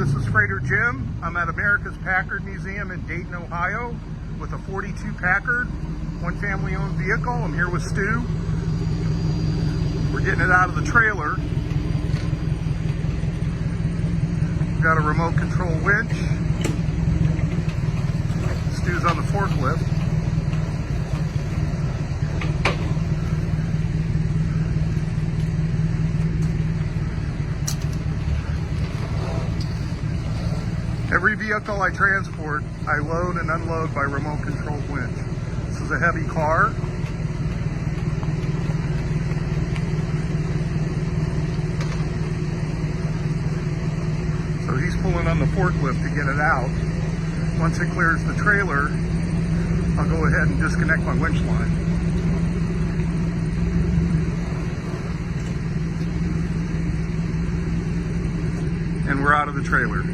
this is Freighter Jim. I'm at America's Packard Museum in Dayton, Ohio with a 42 Packard, one family owned vehicle. I'm here with Stu. We're getting it out of the trailer. We've got a remote control winch. Stu's on the forklift. Every vehicle I transport, I load and unload by remote control winch. This is a heavy car. So he's pulling on the forklift to get it out. Once it clears the trailer, I'll go ahead and disconnect my winch line. And we're out of the trailer.